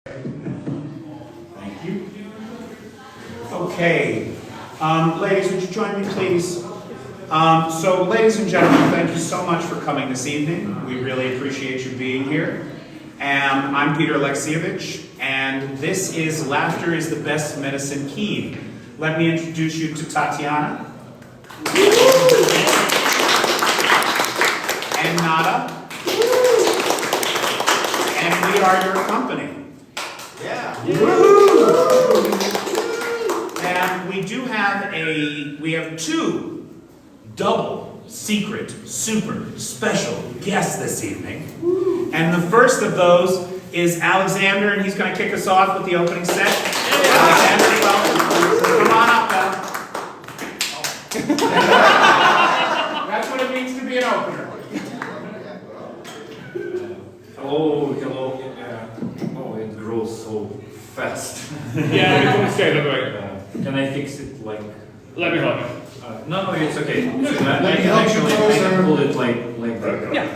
Thank you. Okay, ladies, would you join me, please? So, ladies and gentlemen, thank you so much for coming this evening. We really appreciate you being here. And I'm Peter Alexievich, and this is Laughter is the Best Medicine Kyiv. Let me introduce you to Tatiana. And Nada. And we are your company. Yeah. And we have two double secret super special guests this evening. And the first of those is Alexander, and he's going to kick us off with the opening set. Alexander, welcome. Come on up, Al. That's what it means to be an opener. Hello. Oh, it grows so fast. Yeah, we can stay that way. Can I fix it like? Let me help you. No, it's okay. I can pull it like that. Yeah.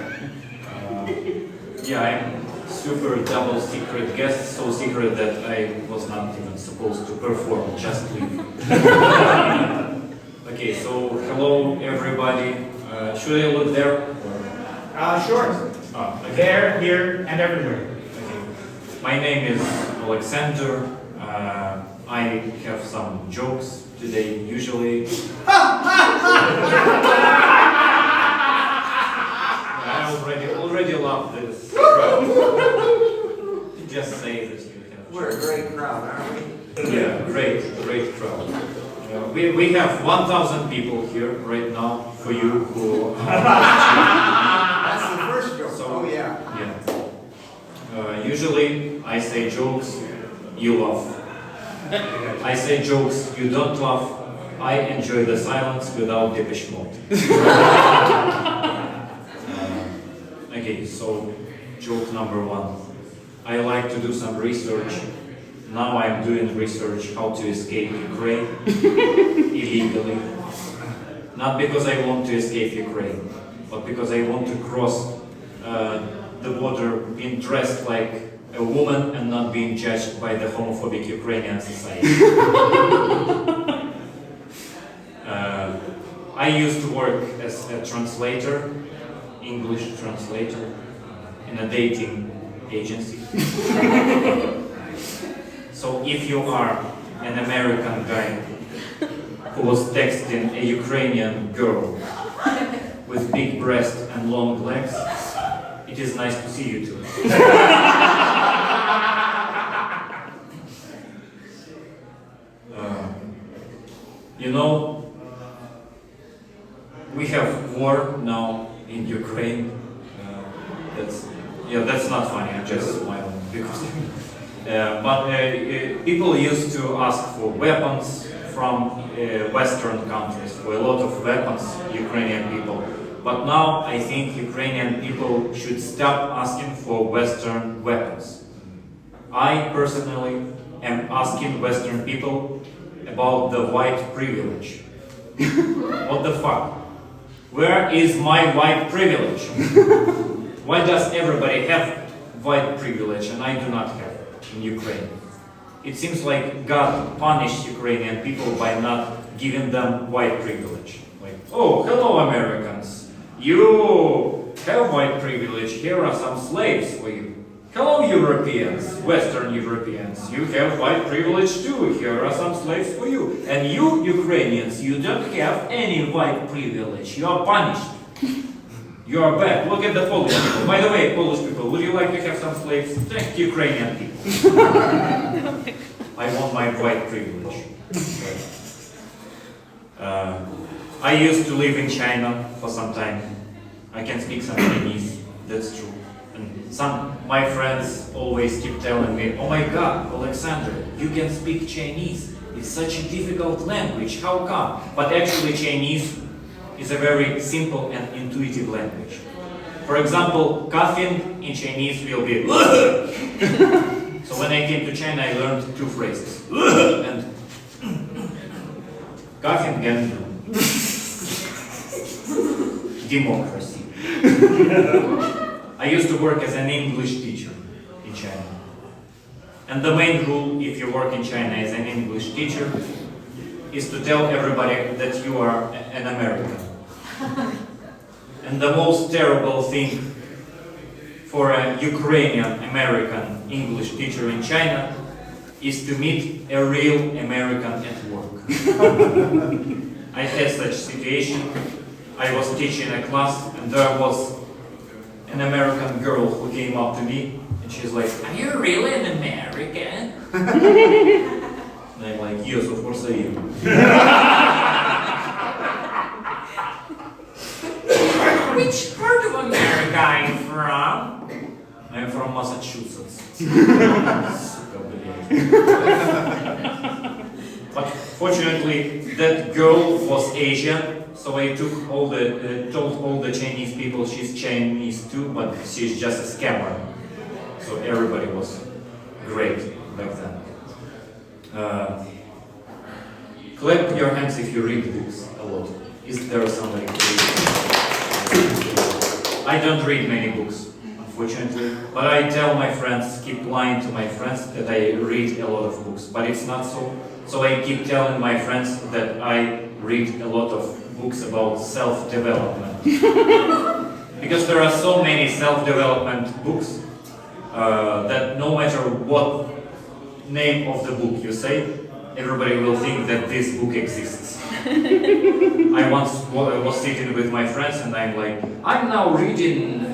Yeah, I'm super double secret guest, so secret that I was not even supposed to perform, just leave. Okay, so hello everybody. Should I look there? Sure. Oh, okay. There, here, and everywhere. Okay. My name is Alexander. I have some jokes today, usually. I already love this crowd. Just say that you have. We're a great crowd, aren't we? Yeah, great crowd. We have 1,000 people here right now for you who. That's the first joke. So, Oh, yeah. Yeah. Usually I say jokes, you laugh. I say jokes, you don't laugh. I enjoy the silence without Depeche Mode. Okay, so joke number one. I like to do some research. Now I'm doing research how to escape Ukraine illegally. Not because I want to escape Ukraine, but because I want to cross the border being dressed like a woman and not being judged by the homophobic Ukrainian society. I used to work as a translator, English translator, in a dating agency. So if you are an American guy who was texting a Ukrainian girl with big breasts and long legs, it is nice to see you too. You know, we have war now in Ukraine. That's not funny. I'm just smiling because. But people used to ask for weapons from Western countries, for a lot of weapons, Ukrainian people. But now I think Ukrainian people should stop asking for Western weapons. I personally am asking Western people about the white privilege. What the fuck? Where is my white privilege? Why does everybody have white privilege and I do not have it in Ukraine? It seems like God punished Ukrainian people by not giving them white privilege. Like, oh, hello Americans, you have white privilege, here are some slaves for you. Hello Europeans, Western Europeans, you have white privilege too, here are some slaves for you. And you Ukrainians, you don't have any white privilege, you are punished. You are bad. Look at the Polish people. By the way, Polish people, would you like to have some slaves? Thank Ukrainian people. I want my white privilege. I used to live in China for some time. I can speak some Chinese, that's true. And my friends always keep telling me, oh my god, Alexander, you can speak Chinese. It's such a difficult language, how come? But actually Chinese is a very simple and intuitive language. For example, coughing in Chinese will be So when I came to China, I learned two phrases. And coughing and democracy. I used to work as an English teacher in China. And the main rule, if you work in China as an English teacher, is to tell everybody that you are an American. And the most terrible thing for a Ukrainian American English teacher in China is to meet a real American at work. I had such situation. I was teaching a class and there was an American girl who came up to me and she's like, "Are you really an American?" And I'm like, "Yes, of course I am." "Which part of America are you from?" "I'm from Massachusetts." But fortunately, that girl was Asian, so I told all the Chinese people she's Chinese too, but she's just a scammer. So everybody was great back then. Clap your hands if you read books a lot. Is there somebody who reads? I don't read many books, unfortunately, but I tell my friends, keep lying to my friends that I read a lot of books, but it's not so. So I keep telling my friends that I read a lot of books about self-development. Because there are so many self-development books that no matter what name of the book you say, everybody will think that this book exists. I once was sitting with my friends and I'm like, "I'm now reading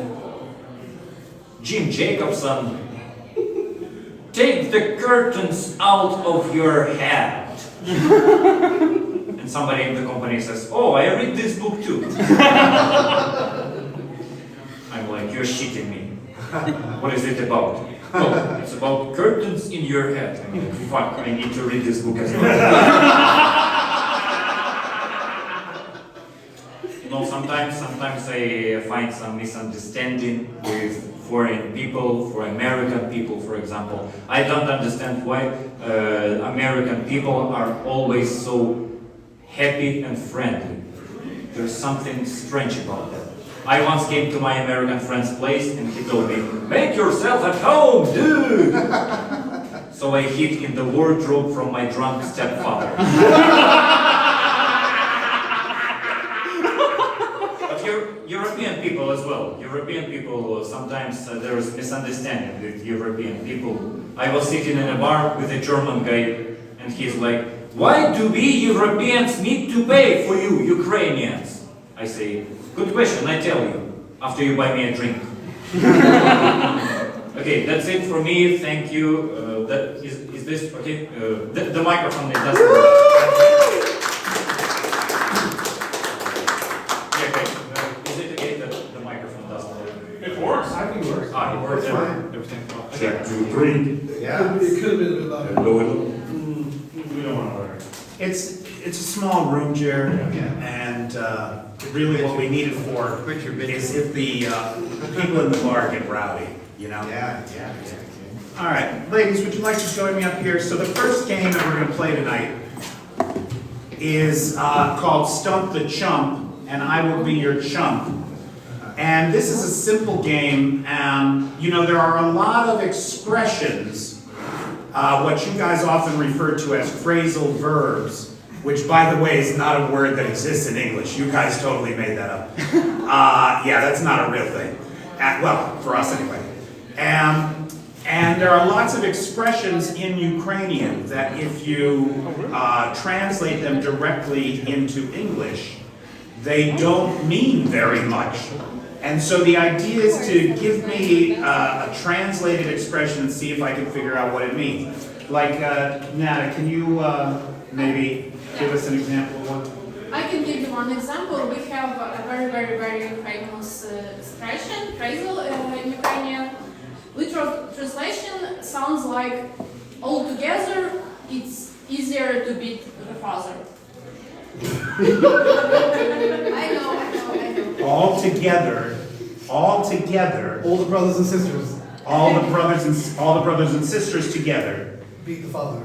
Jim Jacobson, Take the Curtains Out of Your Head." And somebody in the company says, "Oh, I read this book too." I'm like, "You're shitting me. What is it about?" "Oh, it's about curtains in your head." I'm like, "Fuck, I need to read this book as well." You know, sometimes I find some misunderstanding with foreign people, for American people, for example. I don't understand why American people are always so happy and friendly. There's something strange about that. I once came to my American friend's place and he told me, "Make yourself at home, dude!" So I hid in the wardrobe from my drunk stepfather. European people as well. European people, sometimes there is misunderstanding with European people. I was sitting in a bar with a German guy and he's like, "Why do we Europeans need to pay for you Ukrainians?" I say, "Good question, I tell you, after you buy me a drink." Okay, that's it for me, thank you. Is this, okay? The microphone, it doesn't work. It works. I think it works. Ah, it works. Fine. Everything. Check 2, 3. Yeah. It could have been a bit louder. We don't want to learn. It's a small room, Jared, Yeah. and really what we need it for Quit your bitch. is if the people in the bar get rowdy, you know? Yeah. All right, ladies, would you like to join me up here? So the first game that we're going to play tonight is called Stump the Chump, and I will be your chump. And this is a simple game. You know, there are a lot of expressions, what you guys often refer to as phrasal verbs, which, by the way, is not a word that exists in English. You guys totally made that up. Yeah, that's not a real thing. Well, for us anyway. And there are lots of expressions in Ukrainian that if you translate them directly into English, they don't mean very much. And so the idea is to give me a translated expression and see if I can figure out what it means. Like, Nada, can you maybe give us an example of one? I can give you one example. We have a very famous expression, phrasal in Ukrainian. Literal translation sounds like, "Altogether, it's easier to beat the father." I know. All together, All the brothers and sisters all the brothers and sisters together beat the father.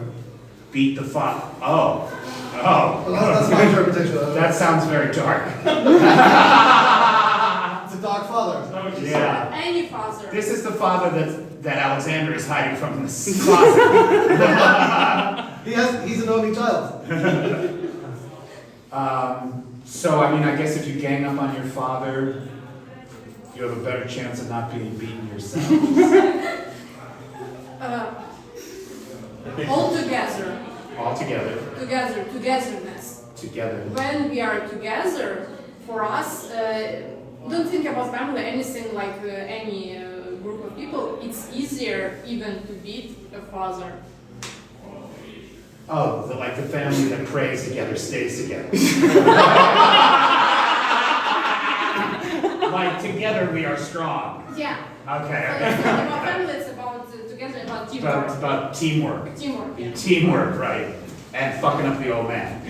beat the father. Oh. Well, that's my interpretation. That sounds very dark. It's a dog father. Yeah. Any father. This is the father that Alexander is hiding from in the closet. He's an only child. So, I mean, I guess if you gang up on your father, you have a better chance of not being beaten yourself. All together. All together. Togetherness. Together. When we are together, for us, don't think about family, anything like any group of people. It's easier even to beat a father. Oh, like the family that prays together stays together. Like together we are strong. Yeah. Okay. So it's not about family, it's about together, about teamwork. About teamwork. Teamwork, yeah. Teamwork, right. And fucking up the old man.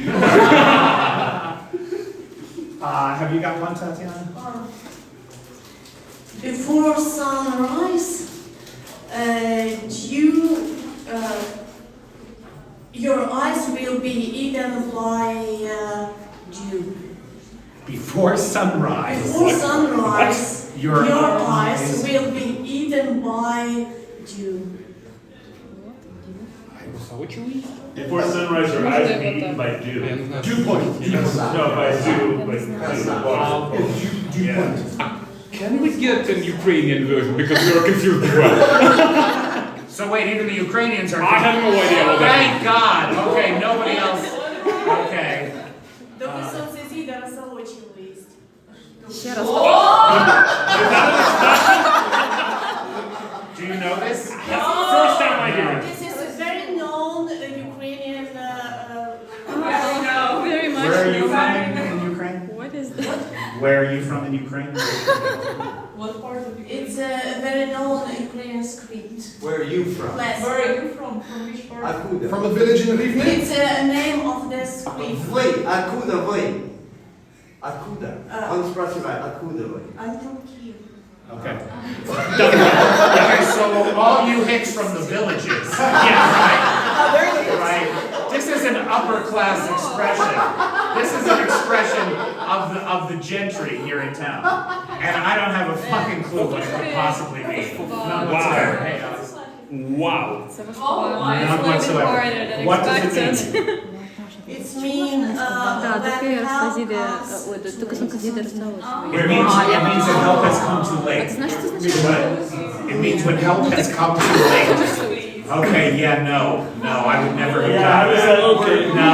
Have you got one, Tatiana? Before sunrise, your eyes will be eaten by dew. Before sunrise. Before sunrise, Your eyes will be eaten by dew. Before sunrise, your eyes will be eaten by dew. Dew point. No, by dew, by dew. Dew point. Can we get an Ukrainian version because we are confused as well? So wait, even the Ukrainians are. I have no idea what that Thank God. Okay, nobody else. Okay. Доки сонце зійде, роса очі виїсть. Do you know this? First time I hear it. This is a very known Ukrainian. Very much. Where are you from in Ukraine? What is that? Where are you from in Ukraine? What part of It's a very known Ukrainian script. Where are you from? Class. Where are you from? From which part? Откуда? From a village in Rivne? It's a name of the script. Вы, откуда вы? Откуда? Он спрашивает, откуда вы? I'm from Kyiv. Okay. Okay, so all you hicks from the villages. Yeah, right. Right. This is an upper class expression. This is an expression of the gentry here in town. And I don't have a fucking clue what it could possibly mean. None whatsoever. Hey, Wow. none whatsoever. What does it mean? It's mean when help comes It means that help has come too late. What? It means when help has come too late. Okay, yeah, no, I would never have done that. Okay. No,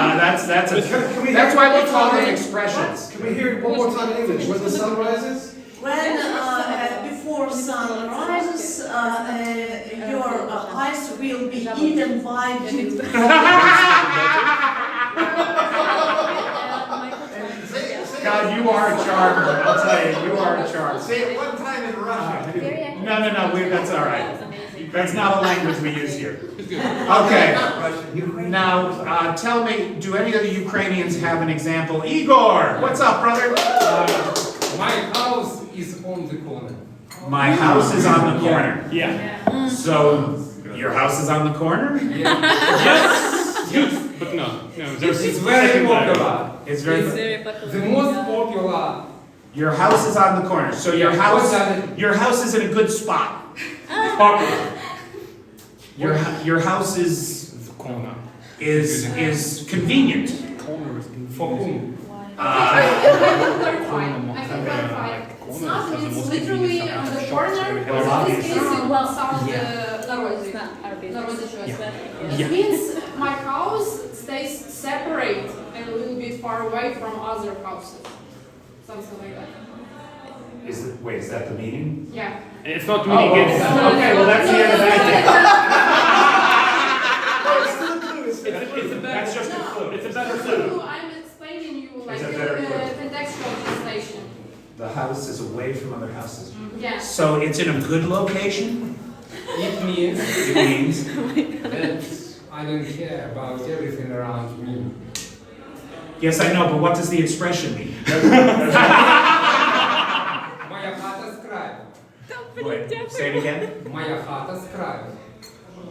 that's why we call them expressions. Can we hear it one more time in English? When the sun rises? When before sun rises, your eyes will be eaten by dew. God, you are a charmer. I'll tell you, you are a charmer. Say it one time in Russian. No, that's all right. That's not a language we use here. Okay. Now, tell me, do any of the Ukrainians have an example? Igor, what's up, brother? My house is on the corner. My house is on the corner. Yeah. So, your house is on the corner? Yes, but no. There's It's very second time. popular. It's very. The most popular. Your house is on the corner. So your house is in a good spot. Popular. Your house is The corner. convenient. Corner is For whom? I can clarify. It's not, it's literally on the corner. In this case, it will sound It means my house stays separate and a little bit far away from other houses. Something like that. Wait, is that the meaning? Yeah. It's not meaning Okay, it's well that's the end of that. That's just a clue. It's a better So clue. I'm explaining you like It's a better clue. contextual translation. The house is away from other houses. Yeah. So it's in a good location? It means It means. that I don't care about everything around me. Yes, I know, but what does the expression mean? Моя хата з краю. Wait, say it again. Моя хата з краю.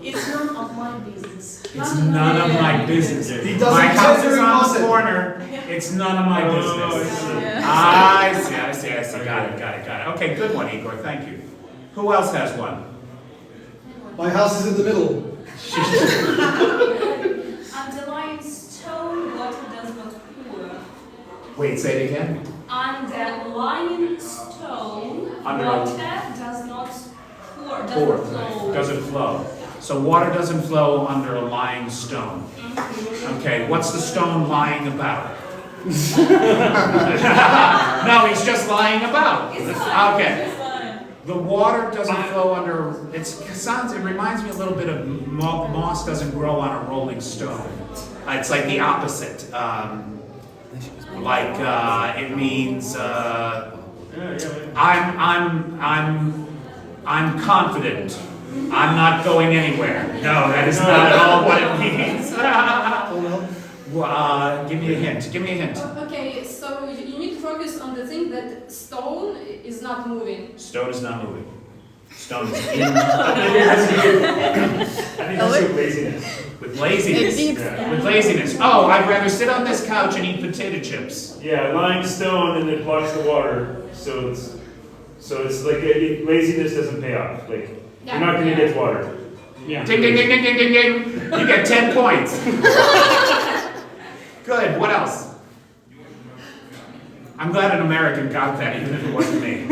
It's none of my business. It's none of my business. He doesn't My house gender is on the gossip. corner. It's none of my business. I see. Got it. Okay, good one, Igor. Thank you. Who else has one? My house is in the middle. Underlying stone, water does not pour. Wait, say it again. Underlying stone, Under- water does not pour, doesn't Pour. flow. Doesn't flow. So water doesn't flow under a lying stone. Okay, what's the stone lying about? No, he's just lying about. Okay. The water doesn't flow under, it reminds me a little bit of moss doesn't grow on a rolling stone. It's like the opposite. It means, I'm confident. I'm not going anywhere. No, that is not at all what it means. Give me a hint. Give me a hint. Okay, so you need to focus on the thing that stone is not moving. Stone is not moving. Stone is I think that's with laziness. with laziness. Yeah. With laziness. Oh, I'd rather sit on this couch and eat potato chips. Yeah, lying stone and it blocks the water, so it's like laziness doesn't pay off. Like you're not going to get water. Yeah. Ding, ding, ding, ding, ding, ding, ding. You get 10 points. Good. What else? I'm glad an American got that, even if it wasn't me.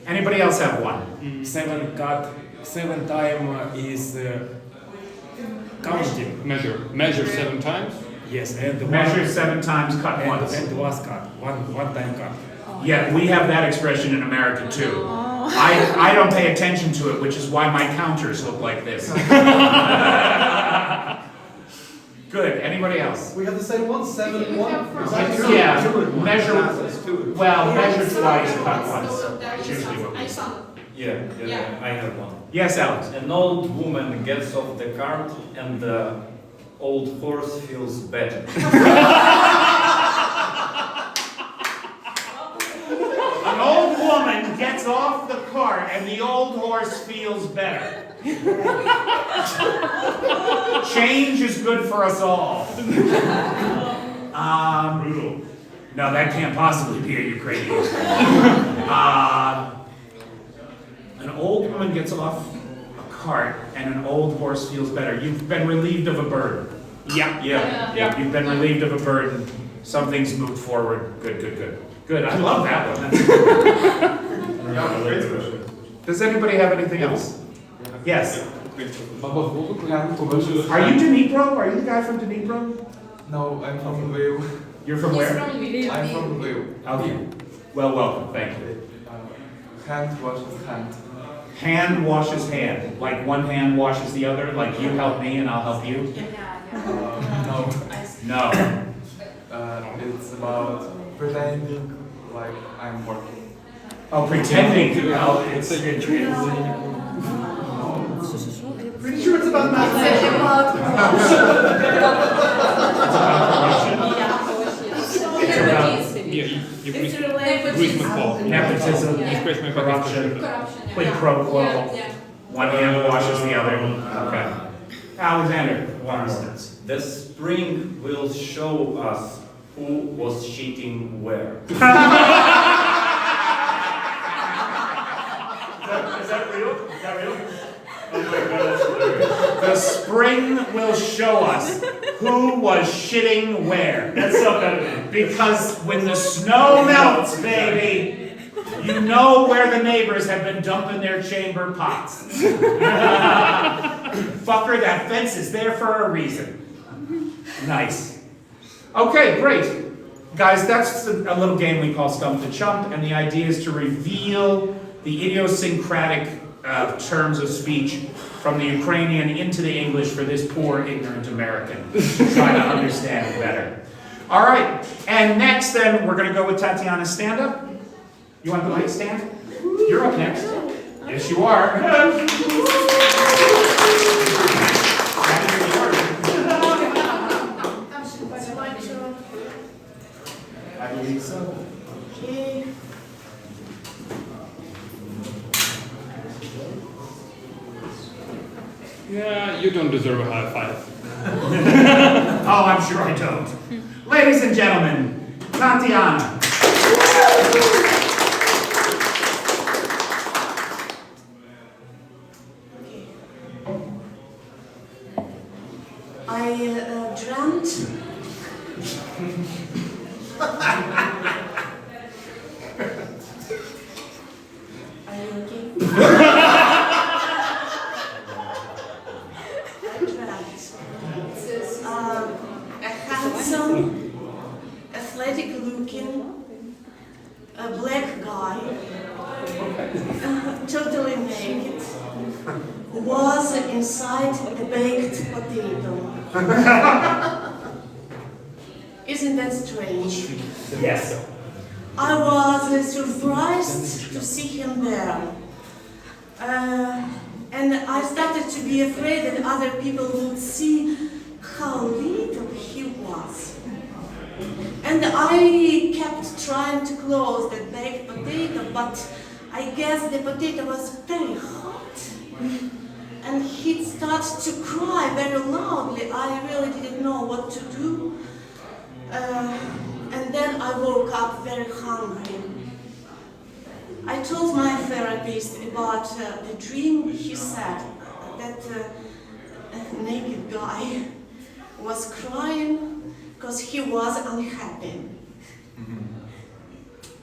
Anybody else have one? Seven time is counting. Measure 7 times. Yes, and Measure 7 times, cut once. and was cut. One time cut. Yeah, we have that expression in America too. I don't pay attention to it, which is why my counters look like this. Good. Anybody else? We have the same one, 7 and 1. Yeah, measure, well, measure twice, cut once. That's usually what we say. Yeah, I have one. Yes, Alex? An old woman gets off the cart and the old horse feels better. An old woman gets off the cart and the old horse feels better. Change is good for us all. Brutal. No, that can't possibly be a Ukrainian. An old woman gets off a cart and an old horse feels better. You've been relieved of a burden. Yeah. Yeah. You've been relieved of a burden. Something's moved forward. Good. Good. I love that one. Does anybody have anything else? Yes. Are you Dnipro? Are you the guy from Dnipro? No, I'm from Lviv. You're from where? I'm from Lviv. Okay. Well, welcome. Thank you. Hand washes hand. Hand washes hand. Like one hand washes the other. Like you help me and I'll help you. No. No. It's about pretending like I'm working. Oh, pretending to help. Pretty sure it's about math. Nepotism, corruption, quid pro quo. One hand washes the other. Okay. Alexander, one instance. The spring will show us who was cheating where. Is that real? Is that real? Oh my god, that's hilarious. The spring will show us who was shitting where. That's self-evident. Because when the snow melts, baby, you know where the neighbors have been dumping their chamber pots. Fucker, that fence is there for a reason. Nice. Okay, great. Guys, that's a little game we call Stump the Chump, and the idea is to reveal the idiosyncratic terms of speech from the Ukrainian into the English for this poor, ignorant American, trying to understand it better. All right, and next then, we're going to go with Tatiana's stand-up. You want the mic stand? You're up next. Yes, you are. I believe so. Okay. Yeah, you don't deserve a high five. Oh, I'm sure I don't. Ladies and gentlemen, Tatiana. I dreamt. Are you okay? I dreamt a handsome, athletic-looking, a black guy, totally naked, was inside a baked potato. Isn't that strange? Yes. I was surprised to see him there. And I started to be afraid that other people would see how little he was. And I kept trying to close the baked potato, but I guess the potato was very hot. And he started to cry very loudly. I really didn't know what to do. And then I woke up very hungry. I told my therapist about the dream. He said that a naked guy was crying because he was unhappy.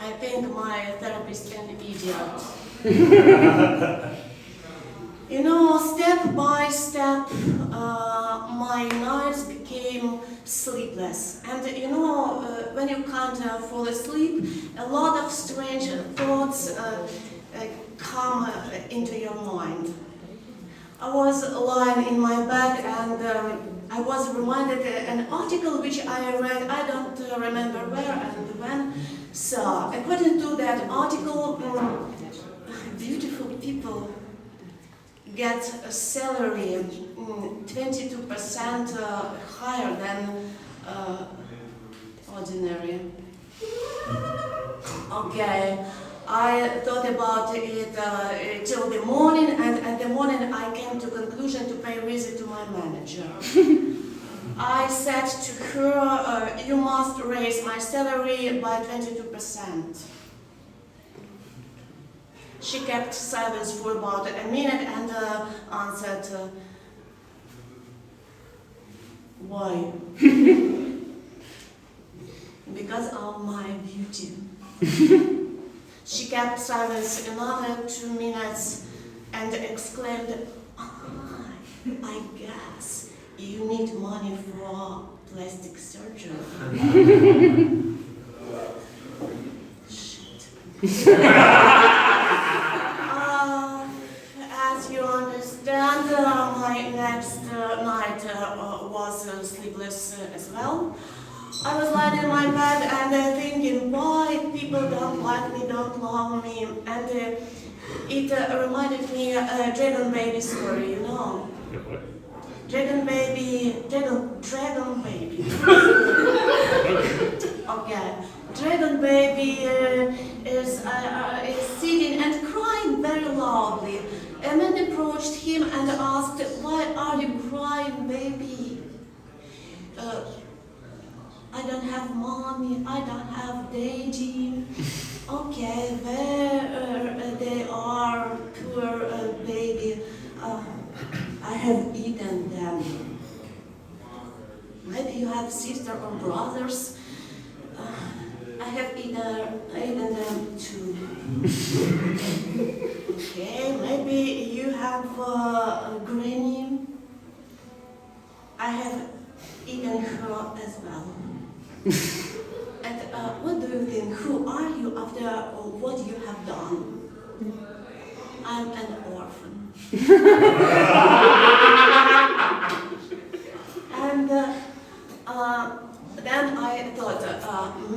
I think my therapist is an idiot. You know, step by step, my nights became sleepless. And you know, when you can't fall asleep, a lot of strange thoughts come into your mind. I was lying in my bed and I was reminded an article which I read, I don't remember where and when. So, according to that article, beautiful people get a salary 22% higher than ordinary. Okay, I thought about it till the morning, and at the morning I came to conclusion to pay a visit to my manager. I said to her, you must raise my salary by 22%. She kept silence for about a minute and answered, why? Because of my beauty. She kept silence another 2 minutes and exclaimed, I guess you need money for plastic surgery. Shit. As you understand, my next night was sleepless as well. I was lying in my bed and thinking why people don't like me, don't love me, and it reminded me a Dragon Baby story, you know. Dragon Baby. Okay. Dragon Baby is sitting and crying very loudly. A man approached him and asked, why are you crying, baby? I don't have mommy, I don't have daddy. Okay, there they are, poor baby. I have eaten them. Maybe you have sister or brothers. I have eaten them too. Okay, maybe you have a granny. I have eaten her as well. And what do you think? Who are you after what you have done? I'm an orphan. And then I thought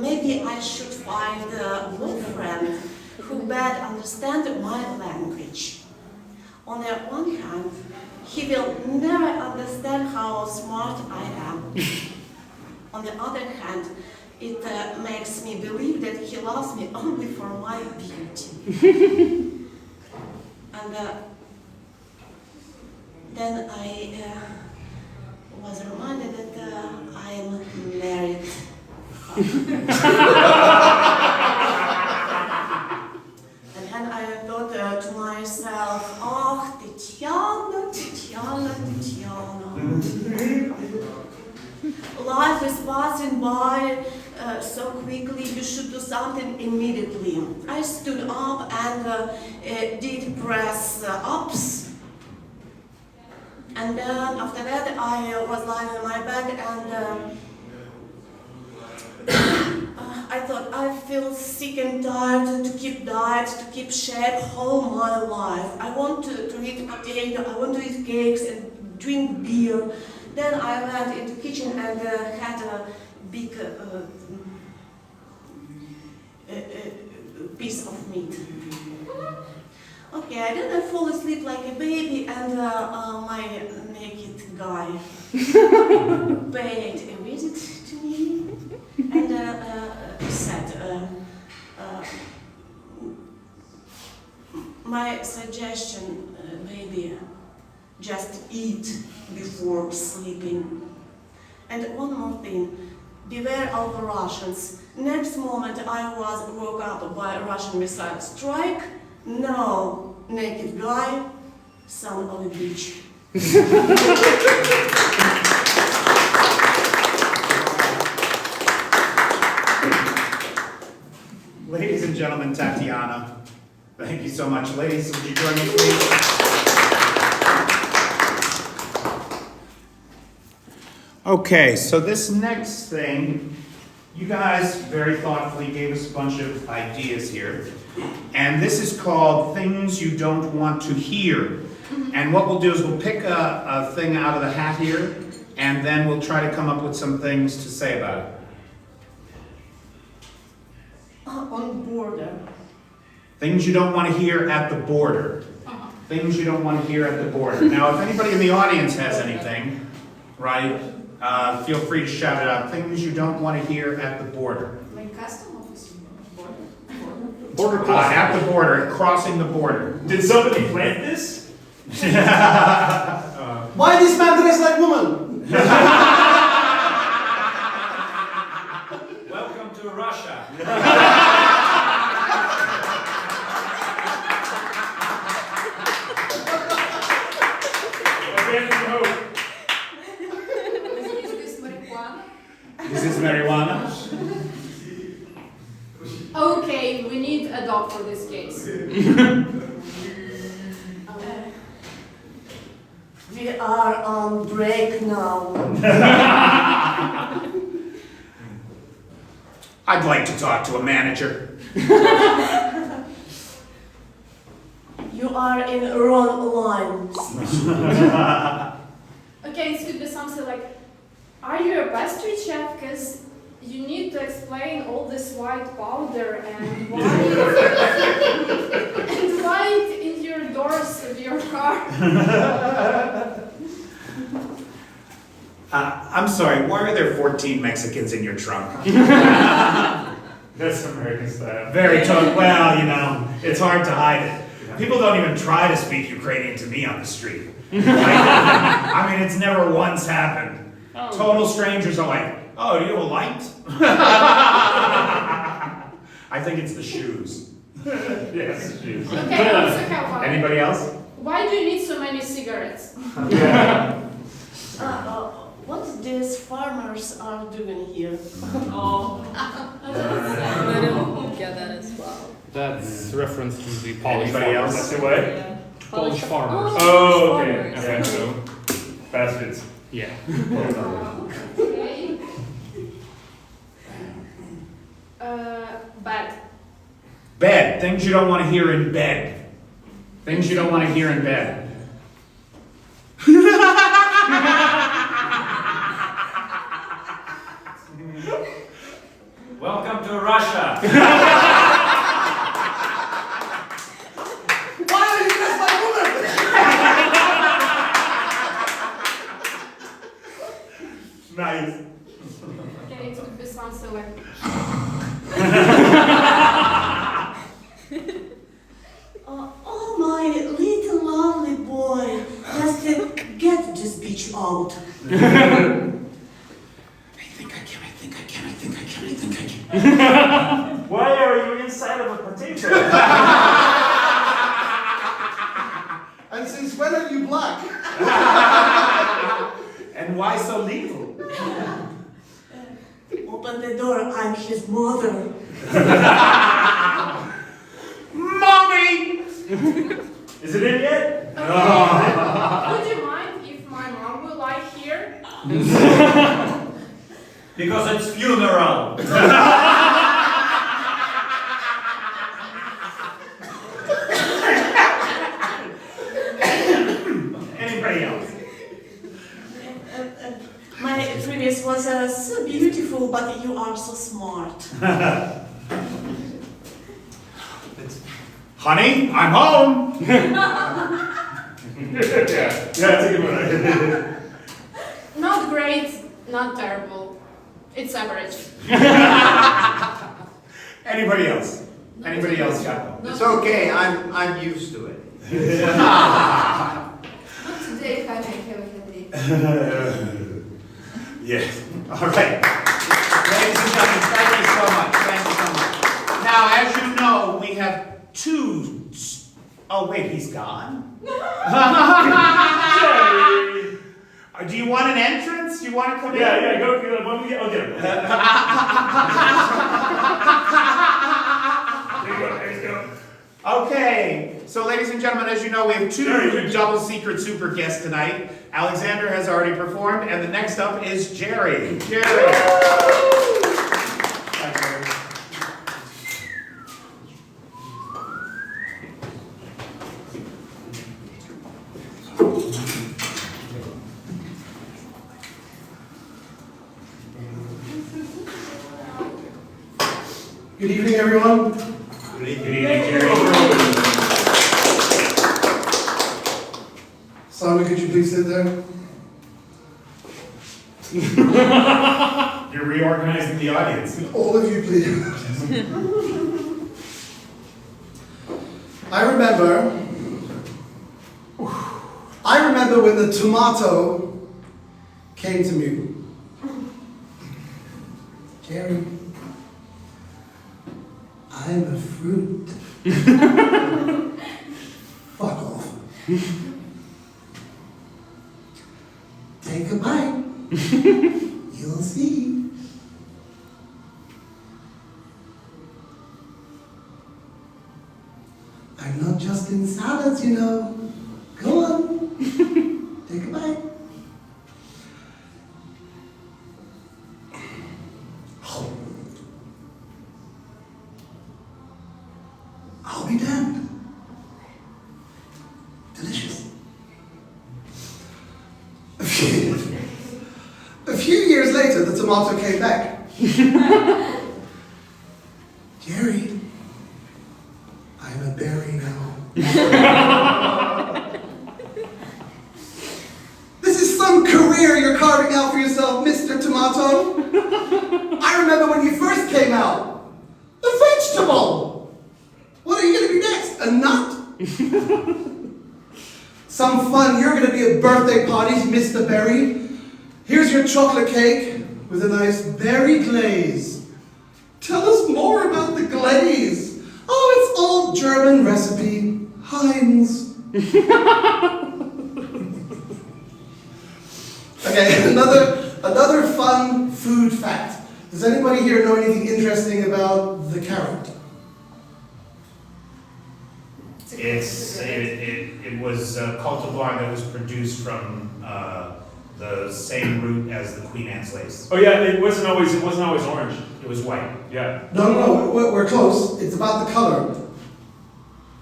maybe I should find a boyfriend who better understands my language. On the one hand, he will never understand how smart I am. On the other hand, it makes me believe that he loves me only for my beauty. And then I was reminded that I am married. And then I thought to myself, oh, Tatiana. Life is passing by so quickly, you should do something immediately. I stood up and did press ups. And then after that I was lying on my bed and I thought I feel sick and tired to keep diet, to keep shape all my life. I want to eat potato, I want to eat cakes and drink beer. Then I went into the kitchen and had a big piece of meat. Okay, then I fall asleep like a baby and my naked guy paid a visit to me and said, my suggestion, baby, just eat before sleeping. And one more thing, beware of the Russians. Next moment I was woke up by a Russian missile strike. No, naked guy, son of a bitch. Ladies and gentlemen, Tatiana, thank you so much. Ladies, would you join me, please? Okay, so this next thing, you guys very thoughtfully gave us a bunch of ideas here. And this is called Things You Don't Want to Hear. And what we'll do is we'll pick a thing out of the hat here, and then we'll try to come up with some things to say about it. On border. Things you don't want to hear at the border. Things you don't want to hear at the border. Now, if anybody in the audience has anything, right, feel free to shout it out. Things you don't want to hear at the border. Like custom office border? Border crossing. At the border, crossing the border. Did somebody plant this? Why this man dressed like woman? Welcome to Russia. Abandon hope. Is this marijuana? Is this marijuana? Okay, we need a dog for this case. We are on break now. I'd like to talk to a manager. You are in the wrong line. Okay, it could be something like, are you a pastry chef? Because you need to explain all this white powder and white in your doors of your car. I'm sorry, why are there 14 Mexicans in your trunk? That's American style. Very tough. Well, you know, it's hard to hide it. People don't even try to speak Ukrainian to me on the street. I mean, it's never once happened. Total strangers are like, oh, do you have a light? I think it's the shoes. Yes, shoes. Okay, I also have one. Anybody else? Why do you need so many cigarettes? What these farmers are doing here? I don't get that as well. That's reference to the Polish Anybody farmers. else? That's the way? Polish farmers. Oh, okay. I think so. Bastards. Yeah. Okay. Bed. Bed. Things you don't want to hear in bed. Things you don't want to hear in bed. Welcome to Russia. Why are you dressed like woman? Nice. Okay, it could be something like, Oh, my little lovely boy, just get this bitch out. Why are you inside of a potato? And since when are you black? And why so little? Open the door, I'm his mother. Mommy! Is it in yet? Would you mind if my mom will lie here? Because it's funeral. Anybody else? My previous was so beautiful, but you are so smart. Honey, I'm home! Yeah, it's a good one. Not great, not terrible. It's average. Anybody else? Anybody else got one? It's okay, I'm used to it. Not today, honey, I have a headache. Yes. All right. Ladies and gentlemen, thank you so much. Thank you so much. Now, as you know, we have two. Oh, wait, he's gone? Do you want an entrance? Do you want to come in? Yeah, go. When we get, I'll get him. There you go. Okay, so ladies and gentlemen, as you know, we have two double secret super guests tonight. Alexander has already performed, and the next up is Jerry. Jerry. Hi, Jerry. Good evening, everyone. Good evening, Jerry. Simon, could you please sit there? You're reorganizing the audience. All of you, please. I remember when the tomato came to me. Jerry, I'm a fruit. Fuck off. Take a bite. You'll see. I'm not just in salads, you know. Go on. Take a bite. I'll be damned. Delicious. A few years later, the tomato came back. Jerry, I'm a berry now. This is some career you're carving out for yourself, Mr. Tomato. I remember when you first came out. A vegetable. What are you going to be next? A nut? Some fun. You're going to be at birthday parties, Mr. Berry. Here's your chocolate cake with a nice berry glaze. Tell us more about the glaze. Oh, it's old German recipe. Heinz. Okay, another fun food fact. Does anybody here know anything interesting about the carrot? It was a cultivar that was produced from the same root as the Queen Anne's lace. Oh yeah, it wasn't always orange. It was white. Yeah. No, we're close. It's about the color.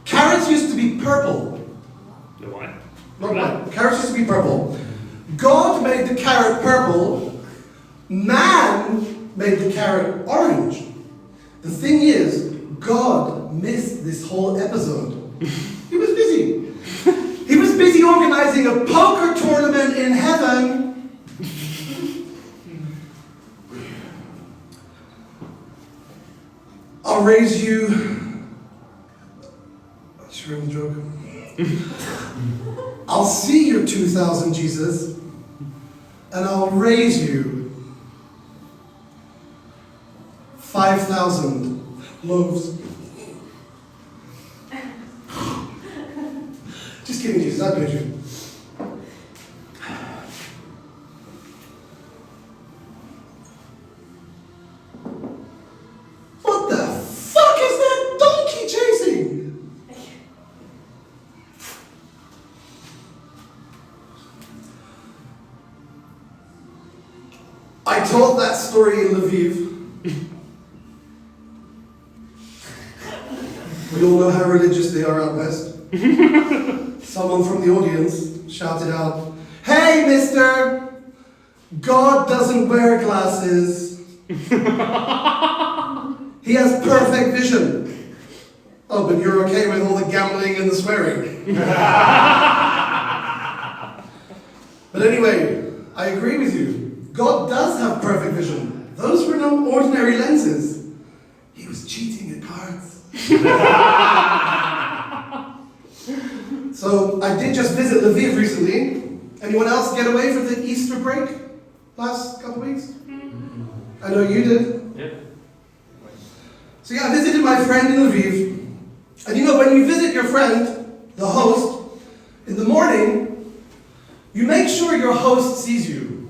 Carrots used to be purple. The what? No, carrots used to be purple. God made the carrot purple. Man made the carrot orange. The thing is, God missed this whole episode. He was busy. He was busy organizing a poker tournament in heaven. I'll raise you. Sure, I'm joking. I'll see your 2,000 Jesus, and I'll raise you 5,000 loaves. Just kidding, Jesus, I believe you. I told that story in Lviv. We all know how religious they are out west. Someone from the audience shouted out, "Hey, mister! God doesn't wear glasses. He has perfect vision." Oh, but you're okay with all the gambling and the swearing. But anyway, I agree with you. God does have perfect vision. Those were no ordinary lenses. He was cheating at cards. So I did just visit Lviv recently. Anyone else get away for the Easter break last couple of weeks? I know you did. Yeah. So yeah, I visited my friend in Lviv. And you know, when you visit your friend, the host, in the morning, you make sure your host sees you.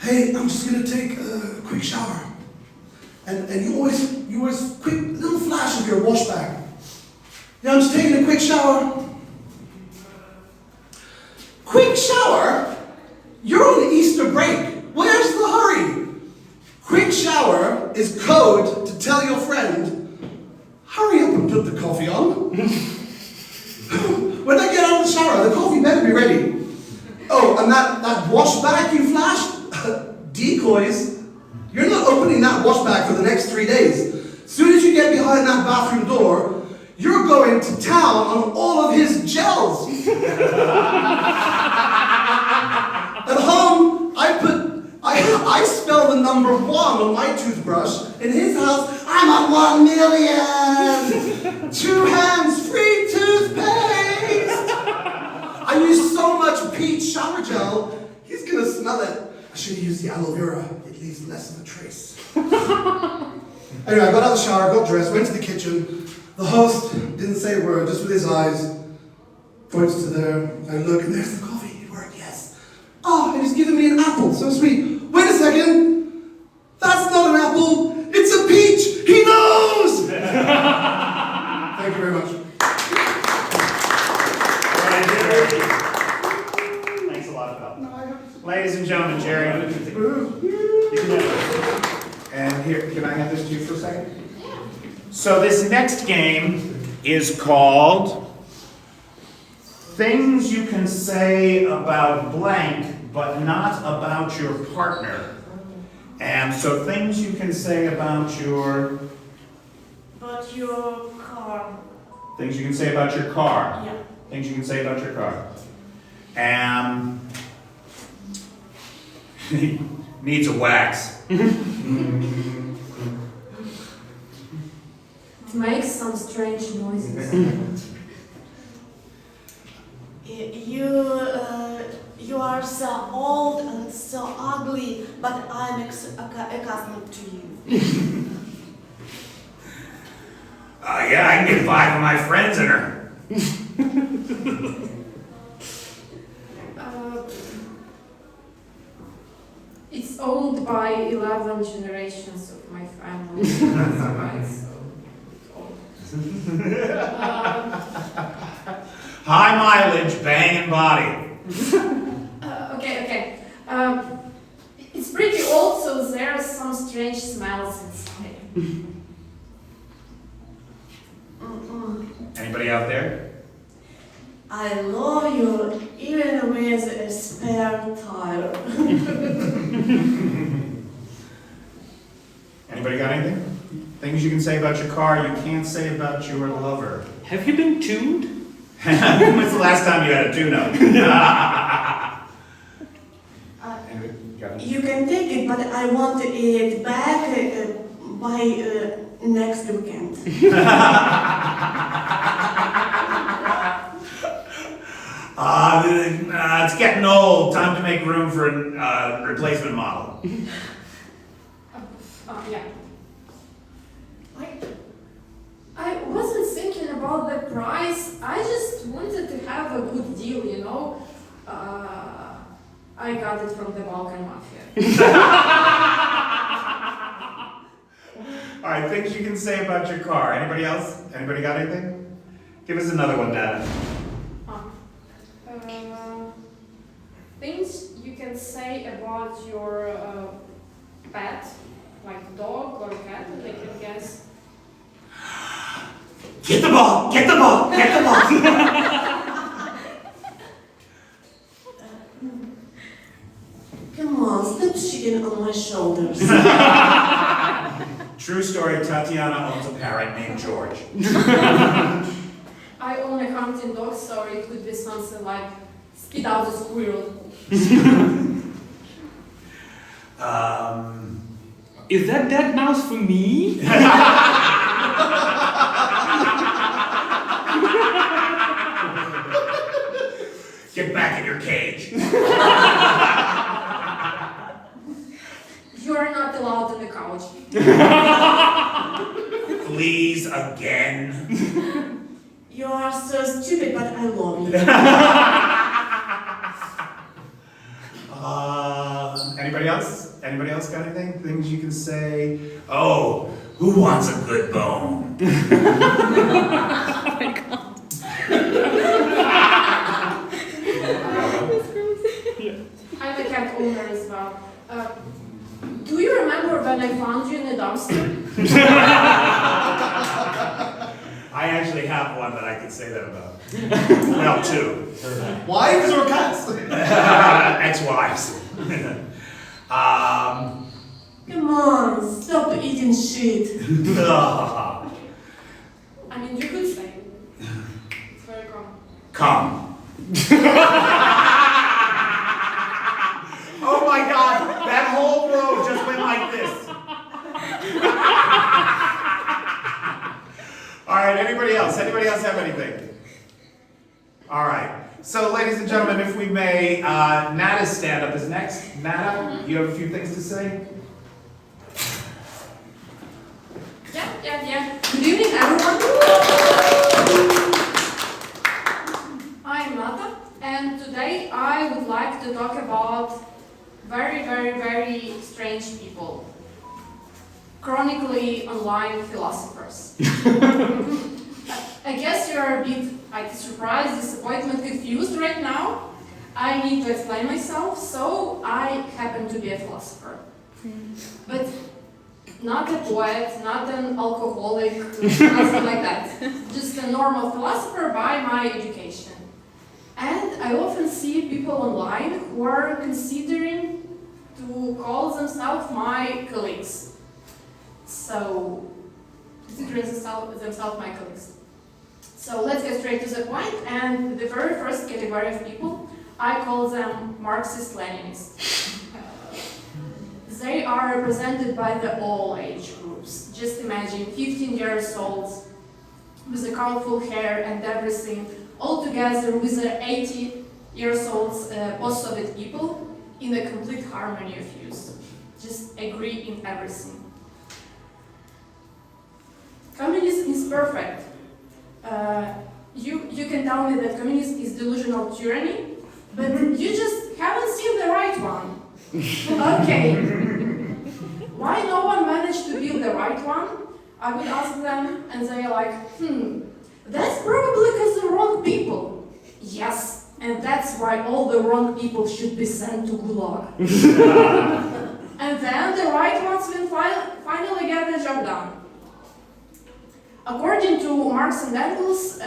Hey, I'm just gonna take a quick shower. And you always quick little flash of your wash bag. Yeah, I'm just taking a quick shower. Quick shower? You're on Easter break. Where's the hurry? Quick shower is code to tell your friend, hurry up and put the coffee on. When I get out of the shower, the coffee better be ready. Oh, and that wash bag you flashed? Decoys. You're not opening that wash bag for the next 3 days. As soon as you get behind that bathroom door, you're going to town on all of his gels. At home, I spell the number 1 on my toothbrush. In his house, I'm on 1 million. 2 hands, free toothpaste. I use so much peach shower gel, he's gonna smell it. I should have used the aloe vera. It leaves less of a trace. Anyway, I got out of the shower, got dressed, went to the kitchen. The host didn't say a word, just with his eyes. Points to there. I look, and there's the coffee. It worked, yes. Oh, and he's giving me an apple. So sweet. Wait a second. That's not an apple. It's a peach. He knows! Thank you very much. Thanks a lot, Phil. Ladies and gentlemen, Jerry. You can have it. And here, can I have this to you for a second? So this next game is called Things You Can Say About Blank, but Not About Your Partner. And so things you can say about your... But your car. Things you can say about your car. Yeah. Things you can say about your car. Needs a wax. It makes some strange noises. You are so old and so ugly, but I'm accustomed to you. Yeah, I can get 5 of my friends in her. It's owned by 11 generations of my family. That's why it's so old. High mileage, banging body. Okay. It's pretty old, so there are some strange smells inside. Anybody out there? I love you even with a spare tire. Anybody got anything? Things you can say about your car you can't say about your lover. Have you been tuned? When was the last time you had a tune-up? You can take it, but I want it back by next weekend. It's getting old. Time to make room for a replacement model. Yeah. I wasn't thinking about the price. I just wanted to have a good deal, you know. I got it from the Balkan Mafia. All right, things you can say about your car. Anybody else? Anybody got anything? Give us another one, Dana. things you can say about your pet, like dog or cat, and they can guess. Get the ball! Get the ball! Get the ball! Come on, stop shitting on my shoulders. True story, Tatiana owns a parrot named George. I own a hunting dog, so it could be something like spit out a squirrel. Is that dead mouse for me? Get back in your cage. You are not allowed on the couch. Please, again. You are so stupid, but I love you. Anybody else? Anybody else got anything? Things you can say? Oh, who wants a good bone? I'm a cat owner as well. Do you remember when I found you in a dumpster? I actually have one that I could say that about. Well, two. Wives or cats? Ex-wives. Come on, stop eating shit. I mean, you could say it. It's very common. Come. Oh my God, that whole row just went like this. All right, anybody else? Anybody else have anything? All right. So, ladies and gentlemen, if we may, Nada's stand-up is next. Nada, you have a few things to say? Yeah. Good evening, everyone. I'm Nata, and today I would like to talk about very, very, very strange people. Chronically online philosophers. I guess you're a bit surprised, disappointed, confused right now. I need to explain myself, so I happen to be a philosopher. But not a poet, not an alcoholic, nothing like that. Just a normal philosopher by my education. And I often see people online who are considering to call themselves my colleagues. So, considering themselves my colleagues. So let's get straight to the point, and the very first category of people, I call them Marxist-Leninists. They are represented by the all age groups. Just imagine 15 years old, with the colorful hair and everything, all together with the 80 years old post-Soviet people in a complete harmony of use. Just agree in everything. Communism is perfect. You can tell me that communism is delusional tyranny, but you just haven't seen the right one. Okay. Why no one managed to build the right one? I would ask them, and they're like, that's probably because the wrong people. Yes, and that's why all the wrong people should be sent to Gulag. And then the right ones will finally get the job done. According to Marx and Engels,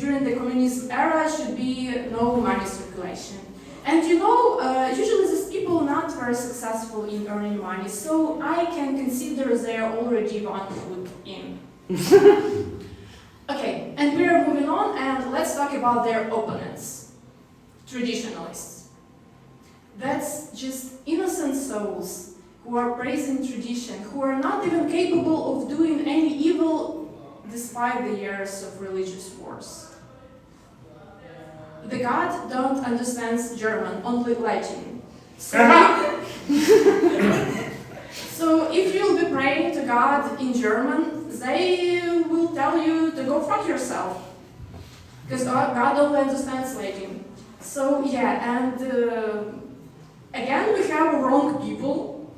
during the communist era should be no money circulation. And you know, usually these people are not very successful in earning money, so I can consider they're already one foot in. Okay, and we are moving on, and let's talk about their opponents, traditionalists. That's just innocent souls who are praising tradition, who are not even capable of doing any evil despite the years of religious wars. The God don't understand German, only Latin. So if you'll be praying to God in German, they will tell you to go fuck yourself. Because God only understands Latin. So yeah, and again we have wrong people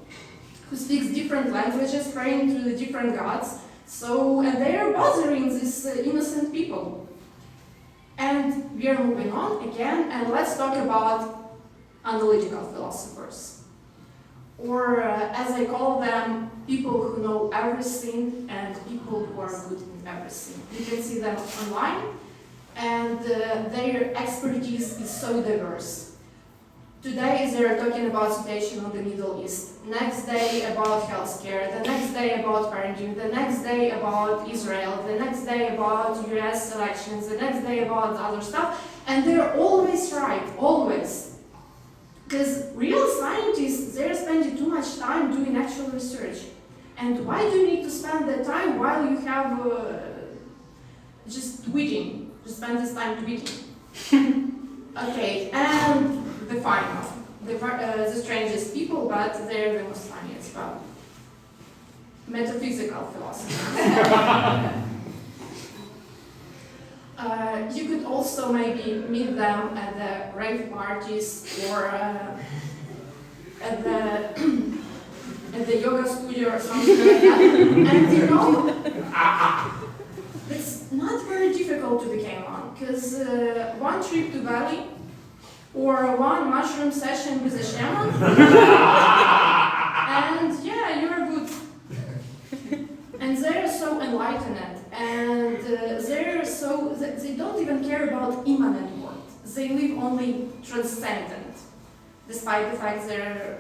who speak different languages, praying to the different gods. So, and they are bothering these innocent people. And we are moving on again, and let's talk about analytical philosophers. Or, as I call them, people who know everything and people who are good in everything. You can see them online, and their expertise is so diverse. Today they are talking about situation in the Middle East, next day about healthcare, the next day about parenting, the next day about Israel, the next day about US elections, the next day about other stuff, and they're always right, always. Because real scientists, they're spending too much time doing actual research. And why do you need to spend that time while you have just tweeting? Just spend this time tweeting. Okay, and the final. The strangest people, but they're the most funny as well. Metaphysical philosophers. You could also maybe meet them at the rave parties or at the yoga studio or something like that. And you know, it's not very difficult to become one, because one trip to Bali or one mushroom session with a shaman, and yeah, you're good. And they're so enlightened, and they don't even care about immanent world. They live only transcendent, despite the fact they're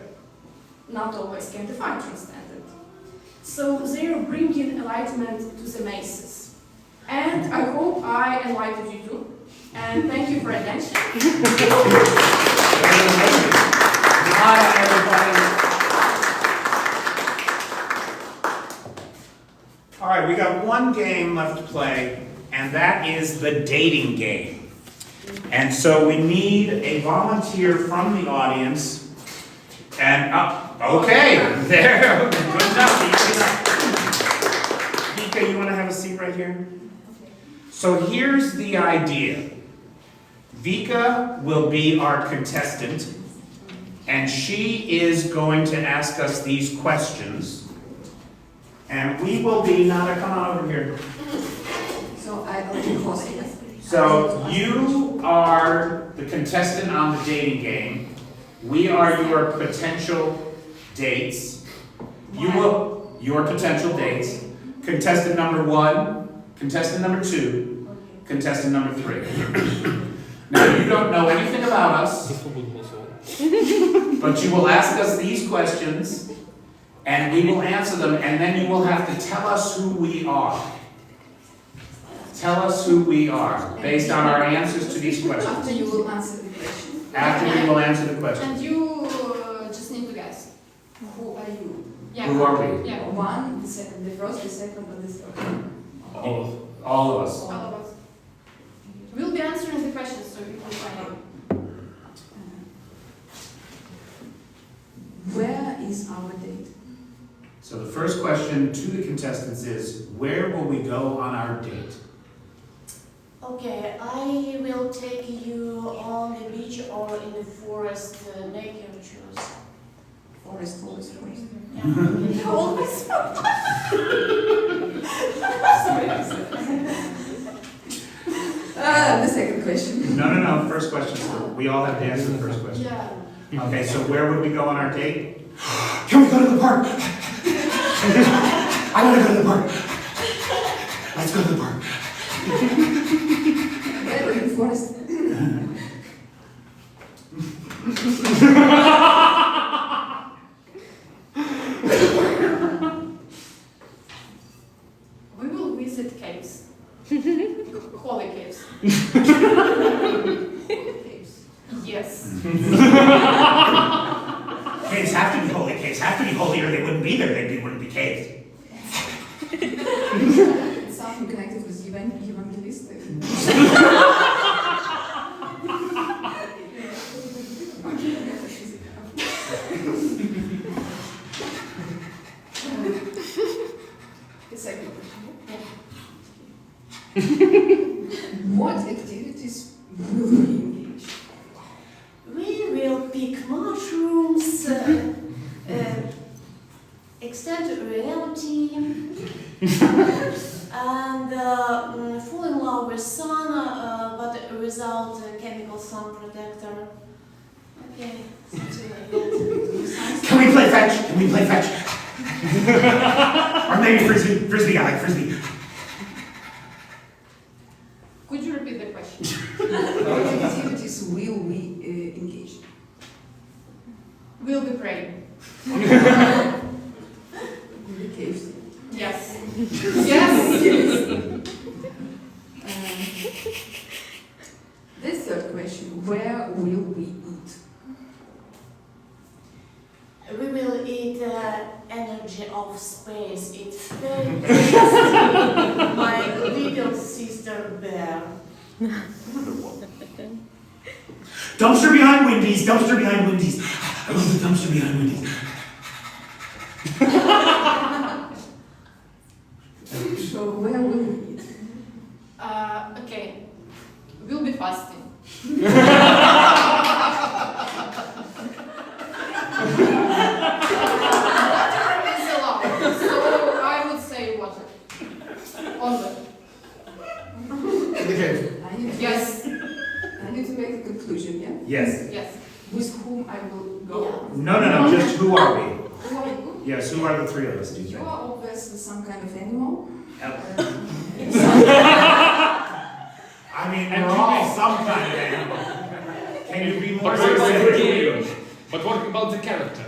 not always can define transcendent. So they're bringing enlightenment to the masses. And I hope I enlightened you too. And thank you for attention. Hi, everybody. All right, we got one game left to play, and that is the dating game. And so we need a volunteer from the audience. And, okay, there, good enough, easy enough. Vika, you want to have a seat right here? So here's the idea. Vika will be our contestant, and she is going to ask us these questions. And we will be, Nada, come on over here. So I will be hosting. So you are the contestant on the dating game. We are your potential dates. Your potential dates. Contestant number 1, contestant number 2, contestant number 3. Now you don't know anything about us, but you will ask us these questions, and we will answer them, and then you will have to tell us who we are. Tell us who we are, based on our answers to these questions. After you will answer the question. After we will answer the question. And you just need to guess. Who are you? Yeah. Who are we? Yeah. One, the second, the first, the second, and the third. All of us. All of us. We'll be answering the questions, so you can find out. Where is our date? So the first question to the contestants is, where will we go on our date? Okay, I will take you on the beach or in the forest, make your choice. Forest, always first. Yeah. Always. The second question. No, first question. We all have to answer the first question. Yeah. Okay, so where would we go on our date? Can we go to the park? I want to go to the park. Let's go to the park. Where in the forest? We will visit caves. Holy caves. Caves. Yes. Caves have to be holy. Caves have to be holy, or they wouldn't be there. They wouldn't be caves. Something connected with evangelist. The second question. What activities will we engage? We will pick mushrooms, extend reality, and fall in love with sun, but without a chemical sun protector. Okay, something like that. Can we play fetch? Can we play fetch? Or maybe frisbee. Frisbee, I like frisbee. Could you repeat the question? What activities will we engage? We'll be praying. Communication. Yes. Yes. The third question, where will we eat? We will eat energy of space. It's very my little sister bear. Dumpster behind Wendy's, dumpster behind Wendy's. I love the dumpster behind Wendy's. So where will we eat? Okay. We'll be fasting. Water is allowed, so I would say water. Only. Okay. Yes. I need to make a conclusion, yeah? Yes. Yes. With whom I will go? No, just who are we? Who are you? Yes, who are the three of us, do you You think? are obviously some kind of animal. I mean, we're all some kind of animal. Can you be more But what about the specific? game? But what about the character?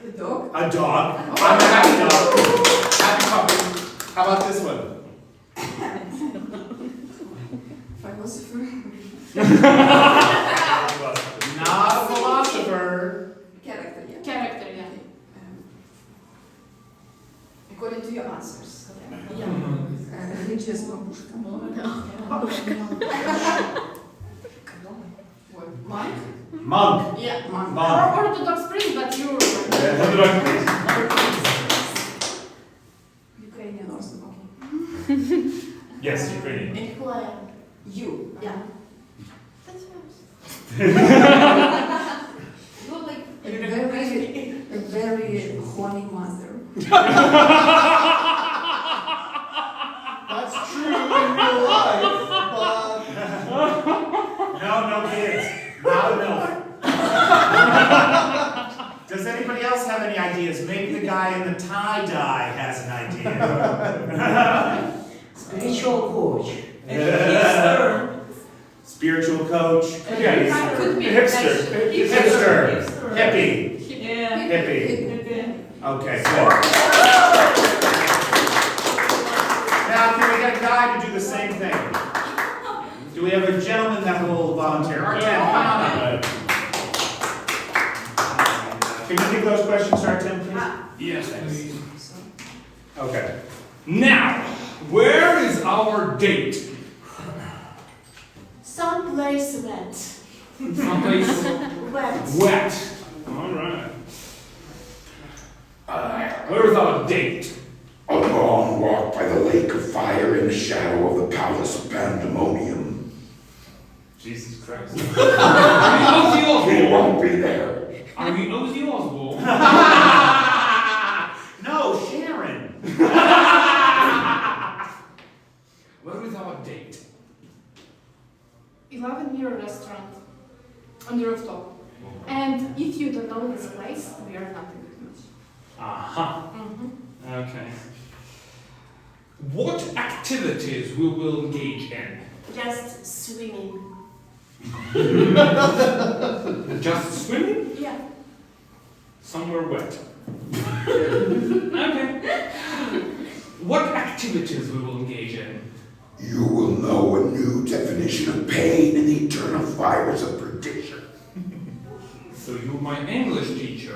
A dog? A dog. I'm a happy dog. Happy puppy. How about this one? Philosopher? Not a philosopher. Character, yeah. Character, yeah. According to your answers. Yeah. Religious babushka. What? Monk? Monk. Yeah. Monk. Monk. Or Orthodox priest, but you're Ukrainian also, okay. Yes, Ukrainian. And who I am? You. Yeah. That's first. You're like a very horny mother. That's true in real life, but No kids. Not enough. Does anybody else have any ideas? Maybe the guy in the tie-dye has an idea. Spiritual coach. Spiritual coach. Yeah, could be hipster. Hipster. Hippie. Yeah. Hippie. Okay, good. Now, can we get a guy to do the same thing? Do we have a gentleman that will volunteer? Artem, come on up. Can you give those questions, Artem, please? Yes, please. Okay. Now, where is our date? Someplace wet. Someplace Wet. wet. All right. Where is our date? A long walk by the lake of fire in the shadow of the palace of pandemonium. Jesus Christ. Are we Ozzy We Osbourne? won't be there. Are we Ozzy Osbourne? No, Sharon. Where is our date? 11-year restaurant on the rooftop. And if you don't know this place, we are not a good match. Aha. Okay. What activities we will engage in? Just swimming. Just swimming? Yeah. Somewhere wet. Okay. What activities we will engage in? You will know a new definition of pain in the eternal fires of perdition. So you're my English teacher.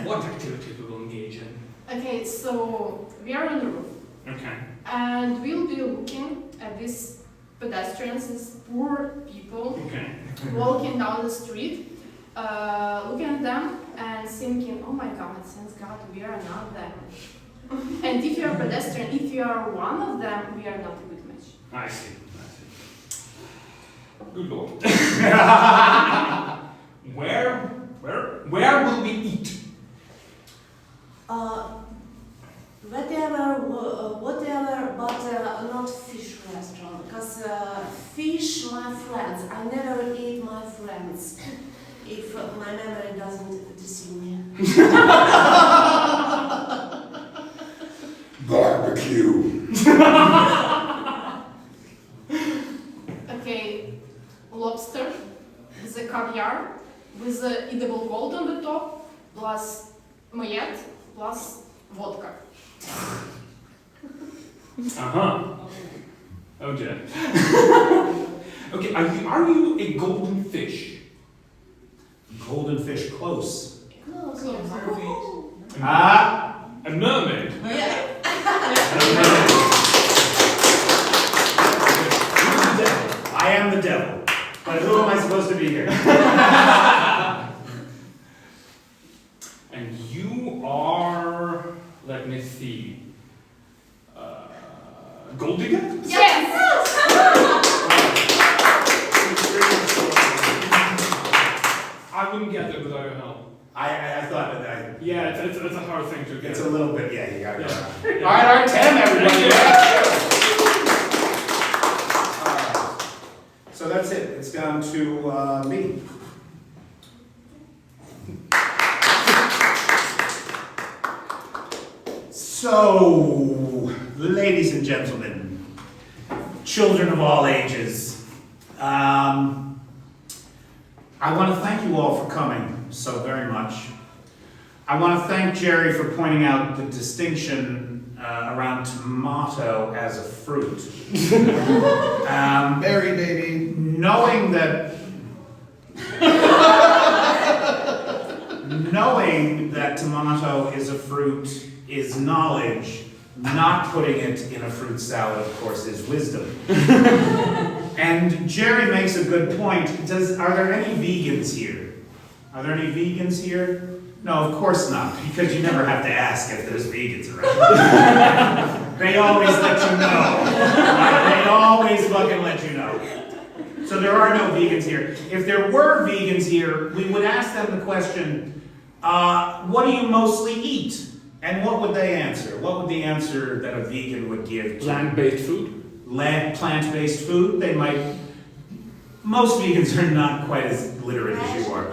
What activities we will engage in? Okay, so we are on the roof. Okay. And we'll be looking at these pedestrians, these poor people Okay. walking down the street, looking at them and thinking, oh my God, thank God we are not them. And if you are a pedestrian, if you are one of them, we are not a good match. I see. Good Lord. Where will we eat? Whatever fish my friends. I never eat my friends. If my memory doesn't deceive me. Barbecue. Okay, lobster with a caviar, with the edible gold on the top, plus Moet, plus vodka. Okay. Okay, are you a golden fish? Golden fish, close. Close. A mermaid? Yeah. I am the devil. But who am I supposed to be here? And you are, let me see, gold digger? Yes! I wouldn't get there without your help. I thought that Yeah, it's a hard thing to get. it's a little bit, yeah, you got it. Yeah. All right, R10, everybody. All right. So that's it. It's down to me. So, ladies and gentlemen, children of all ages, I want to thank you all for coming so very much. I want to thank Jerry for pointing out the distinction around tomato as a fruit. Berry baby. Knowing that tomato is a fruit is knowledge. Not putting it in a fruit salad, of course, is wisdom. And Jerry makes a good point. Are there any vegans here? Are there any vegans here? No, of course not, because you never have to ask if there's vegans around. They always let you know. They always fucking let you know. So there are no vegans here. If there were vegans here, we would ask them the question, what do you mostly eat? And what would they answer? What would the answer that a vegan would give to Plant-based food? Plant-based food? They might. Most vegans are not quite as literate as you are.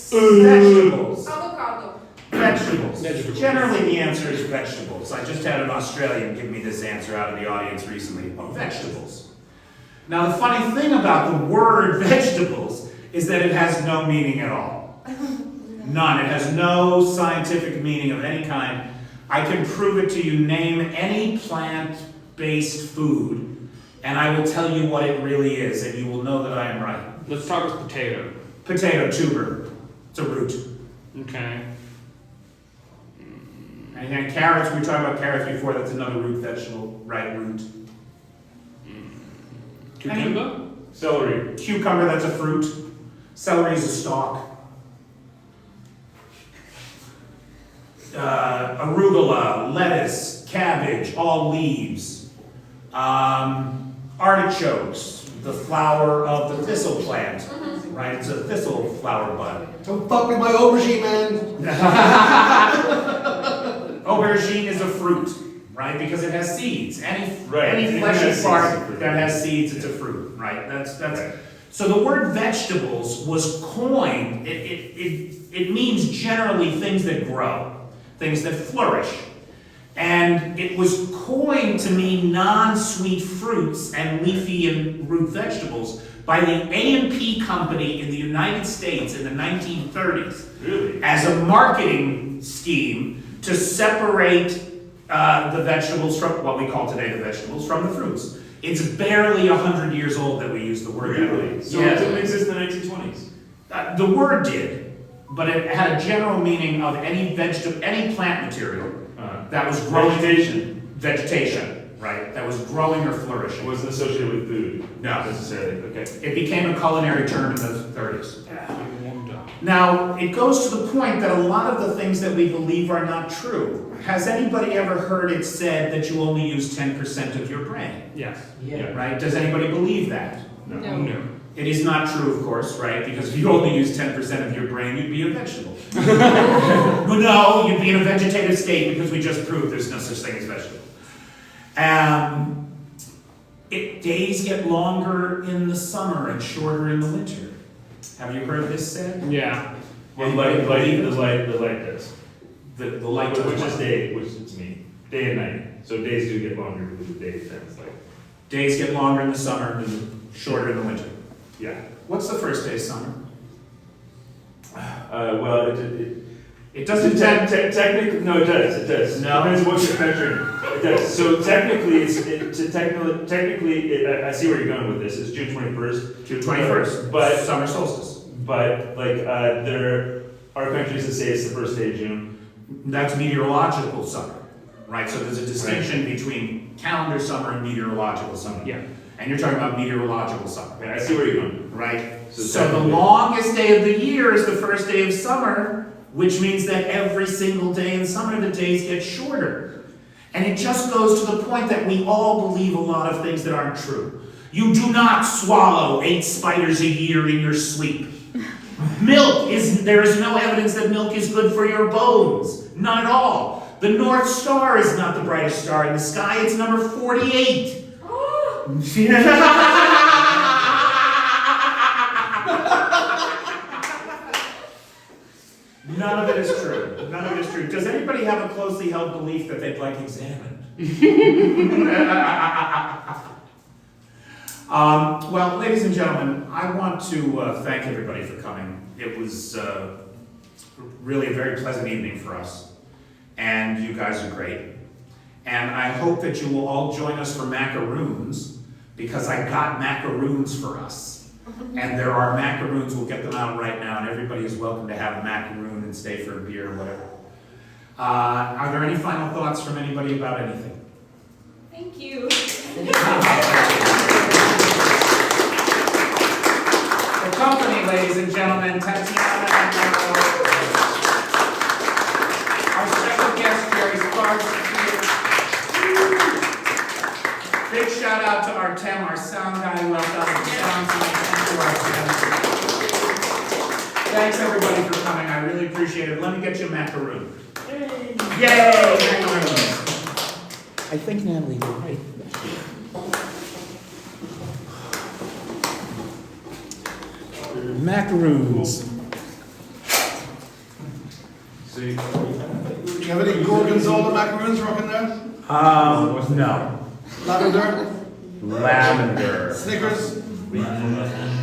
Vegetables. Avocado. Vegetables. Generally, the answer is vegetables. I just had an Australian give me this answer out of the audience recently. Oh, vegetables. Now, the funny thing about the word vegetables is that it has no meaning at all. None. It has no scientific meaning of any kind. I can prove it to you. Name any plant-based food, and I will tell you what it really is, and you will know that I am right. Let's start with potato. Potato, tuber. It's a root. Okay. And carrots, we talked about carrots before, that's another root vegetable, right root. Cucumber? Celery. Cucumber, that's a fruit. Celery is a stalk. Arugula, lettuce, cabbage, all leaves. Artichokes, the flower of the thistle plant, right? It's a thistle flower bud. Don't fuck with my aubergine, man. Aubergine is a fruit, right? Because it has seeds. Any It fleshy has part seeds. that has seeds, it's a fruit, right? That's. So the word vegetables was coined. It means generally things that grow, things that flourish. And it was coined to mean non-sweet fruits and leafy and root vegetables by the A&P company in the United States in the 1930s. Really? As a marketing scheme to separate the vegetables from what we call today the vegetables from the fruits. It's barely 100 years old that we use the word. Really? So Yeah. it didn't exist in the 1920s? The word did, but it had a general meaning of any plant material that was growing. Vegetation, right? That was growing or flourishing. It wasn't associated with food. No. Necessarily. Okay. It became a culinary term in the 30s. Now, it goes to the point that a lot of the things that we believe are not true. Has anybody ever heard it said that you only use 10% of your brain? Yes. Yeah. Right? Does anybody believe that? No. No. It is not true, of course, right? Because if you only use 10% of your brain, you'd be a vegetable. Well, no, you'd be in a vegetative state because we just proved there's no such thing as vegetable. days get longer in the summer and shorter in the winter. Have you heard this said? Yeah. Well, Anybody believe it? the light does. The light does Which what? is day, which is me. Day and night. So days do get longer because the day turns like. Days get longer in the summer and shorter in the winter. Yeah. What's the first day of summer? Well, It doesn't technically, no, it does. No? Depends what you're measuring. It does. So technically, I see where you're going with this. It's June 21st. June 21st, but summer solstice. But like there are countries that say it's the first day of June. That's meteorological summer, right? So there's a distinction between calendar summer and meteorological summer. Yeah. And you're talking about meteorological summer. Okay, I see where you're going. Right? So the technically- longest day of the year is the first day of summer, which means that every single day in summer the days get shorter. And it just goes to the point that we all believe a lot of things that aren't true. You do not swallow 8 spiders a year in your sleep. There is no evidence that milk is good for your bones. None at all. The North Star is not the brightest star in the sky, it's number 48. None of it is true. None of it is true. Does anybody have a closely held belief that they'd like examined? Well, ladies and gentlemen, I want to thank everybody for coming. It was really a very pleasant evening for us, and you guys are great. And I hope that you will all join us for macaroons, because I got macaroons for us. And there are macaroons, we'll get them out right now, and everybody is welcome to have a macaroon and stay for a beer or whatever. Are there any final thoughts from anybody about anything? Thank you. The company, ladies and gentlemen, Tatiana and our special guest, Jerry Sparks, is here. Big shout out to Artem, our sound guy, who helped out with the sound tonight. Thank you, Artem. Thanks everybody for coming. I really appreciate it. Let me get you a macaroon. Yay! Macaroons. I think Natalie, you're right. Macaroons. Do you have any gorgonzola macaroons rocking there? No. Lavender? Lavender. Snickers?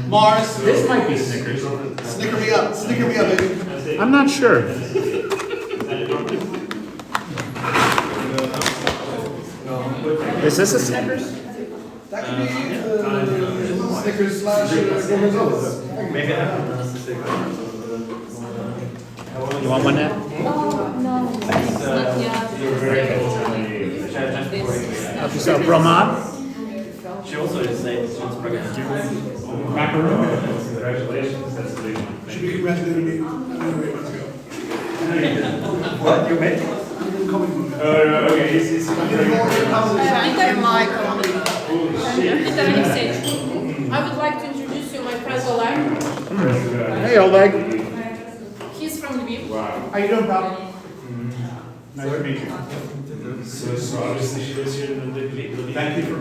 Mars? This might be Snickers. Snicker me up, baby. I'm not sure. Is this a Snickers? That could be Snickers slash gorgonzola. Maybe. You want one now? No, thanks, not yet. Help yourself, Brahman. She also is saying she wants pregnant. Macaroon. Congratulations, that's the big one. Should be congratulating me. Let's go. What? You're making? Oh, okay, he's Peter Michael. Peter Alexeyevich, I would like to introduce you my friend Oleg. Hey, Oleg. He's from Lviv. Wow. How you doing, pal? Nice to meet you. So obviously she lives here in the Thank you for